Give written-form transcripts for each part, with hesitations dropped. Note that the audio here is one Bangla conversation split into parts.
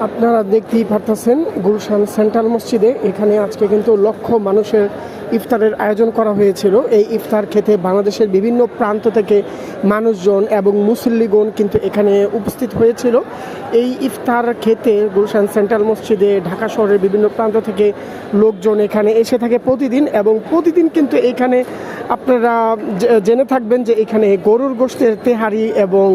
আপনারা দেখতেই পারতেছেন গুলশান সেন্ট্রাল মসজিদে এখানে আজকে কিন্তু লক্ষ মানুষের ইফতারের আয়োজন করা হয়েছিল। এই ইফতার খেতে বাংলাদেশের বিভিন্ন প্রান্ত থেকে মানুষজন এবং মুসল্লিগণ কিন্তু এখানে উপস্থিত হয়েছিল। এই ইফতার খেতে গুলশান সেন্ট্রাল মসজিদে ঢাকা শহরের বিভিন্ন প্রান্ত থেকে লোকজন এখানে এসে থাকে প্রতিদিন, এবং প্রতিদিন কিন্তু এখানে আপনারা জেনে থাকবেন যে এখানে গরুর গোশতের তেহারি এবং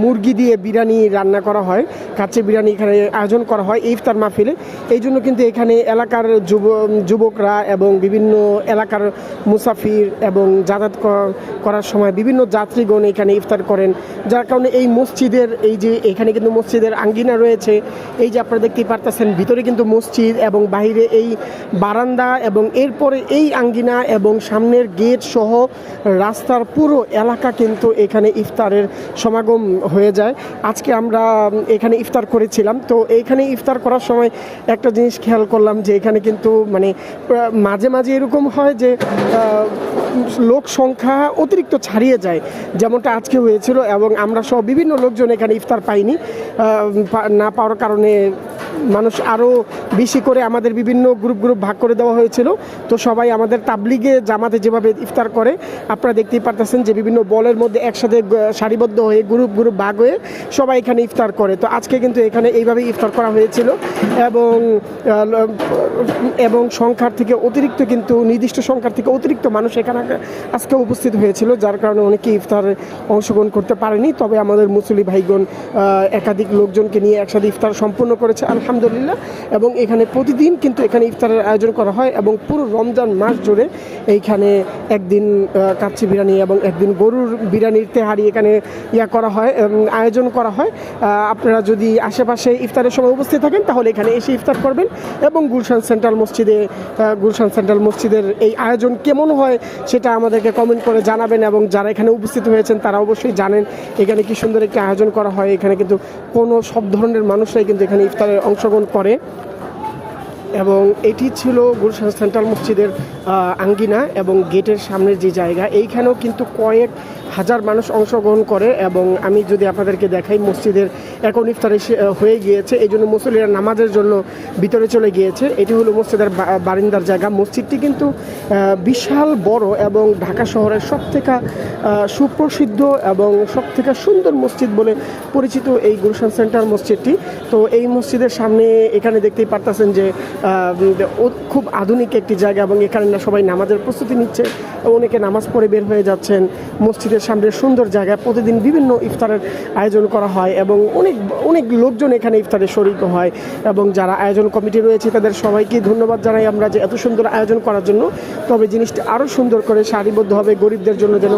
মুরগি দিয়ে বিরিয়ানি রান্না করা হয়, কাচ্চি বিরিয়ানি এখানে আয়োজন করা হয় এই ইফতার মাহফিলে। এই জন্য কিন্তু এখানে এলাকার যুবকরা এবং বিভিন্ন এলাকার মুসাফির এবং যাতায়াত করার সময় বিভিন্ন যাত্রীগণ এখানে ইফতার করেন, যার কারণে এই মসজিদের এই যে এখানে কিন্তু মসজিদের আঙ্গিনা রয়েছে, এই যে আপনারা দেখতেই পারতেছেন ভিতরে কিন্তু মসজিদ এবং বাইরে এই বারান্দা এবং এরপরে এই আঙ্গিনা এবং সামনের গেট সহ রাস্তার পুরো এলাকা কিন্তু এখানে ইফতারের সমাগম হয়ে যায়। আজকে আমরা এখানে ইফতার করেছিলাম, তো এইখানে ইফতার করার সময় একটা জিনিস খেয়াল করলাম যে এখানে কিন্তু মানে মাঝে মাঝে এরকম হয় যে লোক সংখ্যা অতিরিক্ত ছাড়িয়ে যায়, যেমনটা আজকে হয়েছিল, এবং আমরা সহ বিভিন্ন লোকজন এখানে ইফতার পাইনি, না পাওয়ার কারণে মানুষ আরও বেশি করে আমাদের বিভিন্ন গ্রুপ ভাগ করে দেওয়া হয়েছিল। তো সবাই আমাদের তাবলিগে জামাতে যেভাবে ইফতার করে আপনারা দেখতেই পারতেছেন যে বিভিন্ন বলের মধ্যে একসাথে সারিবদ্ধ হয়ে গ্রুপ ভাগ হয়ে সবাই এখানে ইফতার করে। তো আজকে কিন্তু এখানে এইভাবেই ইফতার করা হয়েছিল, এবং সংখ্যার থেকে অতিরিক্ত কিন্তু নির্দিষ্ট সংখ্যার থেকে অতিরিক্ত মানুষ এখানে আজকে উপস্থিত হয়েছিল, যার কারণে অনেকে ইফতারে অংশগ্রহণ করতে পারেনি। তবে আমাদের মুসল্লি ভাইগণ একাধিক লোকজনকে নিয়ে একসাথে ইফতার সম্পন্ন করেছে আলহামদুলিল্লাহ। এবং এখানে প্রতিদিন কিন্তু এখানে ইফতারের আয়োজন করা হয়, এবং পুরো রমজান মাস জুড়ে এইখানে একদিন কাচ্চি বিরিয়ানি এবং একদিন গরুর বিরিয়ানির তেহারি এখানে করা হয়, আয়োজন করা হয়। আপনারা যদি আশেপাশে ইফতারের সময় উপস্থিত থাকেন তাহলে এখানে এসে ইফতার করবেন, এবং গুলশান সেন্ট্রাল মসজিদের এই আয়োজন কেমন হয় সেটা আমাদেরকে কমেন্ট করে জানাবেন, এবং যারা এখানে উপস্থিত হয়েছেন তারা অবশ্যই জানেন এখানে কি সুন্দর একটি আয়োজন করা হয়। এখানে কিন্তু সব ধরনের মানুষরাই কিন্তু এখানে ইফতারে অংশগ্রহণ করে। এবং এটি ছিল গুলশান সেন্ট্রাল মসজিদের আঙ্গিনা এবং গেটের সামনের যে জায়গা, এইখানেও কিন্তু কয়েক হাজার মানুষ অংশগ্রহণ করে। এবং আমি যদি আপনাদেরকে দেখাই, মসজিদের এখন ইফতার হয়ে গিয়েছে, এই জন্য মুসল্লিরা নামাজের জন্য ভিতরে চলে গিয়েছে। এটি হলো মসজিদের বারিন্দার জায়গা। মসজিদটি কিন্তু বিশাল বড় এবং ঢাকা শহরের সবথেকে সুপ্রসিদ্ধ এবং সবথেকে সুন্দর মসজিদ বলে পরিচিত এই গুলশান সেন্ট্রাল মসজিদটি। তো এই মসজিদের সামনে এখানে দেখতেই পারতেছেন যে খুব আধুনিক একটি জায়গা, এবং এখানে সবাই নামাজের প্রস্তুতি নিচ্ছে, অনেকে নামাজ পড়ে বের হয়ে যাচ্ছেন। মসজিদের সামনে সুন্দর জায়গায় প্রতিদিন বিভিন্ন ইফতারের আয়োজন করা হয়, এবং অনেক লোকজন এখানে ইফতারে শরিক হয়। এবং যারা আয়োজন কমিটি রয়েছে তাদের সবাইকে ধন্যবাদ জানাই আমরা যে এত সুন্দর আয়োজন করার জন্য। তবে জিনিসটা আরও সুন্দর করে সারিবদ্ধভাবে গরিবদের জন্য যেন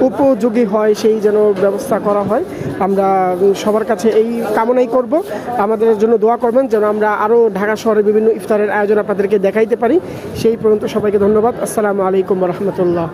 উপযোগী হয় সেই যেন ব্যবস্থা করা হয়। আমরা সবার কাছে এই কামনাই করব, আমাদের জন্য দোয়া করবেন যেন আমরা আরও ঢাকা শহরের বিভিন্ন ইফতারের আয়োজন আপনাদেরকে দেখাইতে পারি। সেই পর্যন্ত সবাইকে ধন্যবাদ। আসসালামু আলাইকুম ওয়া রাহমাতুল্লাহ।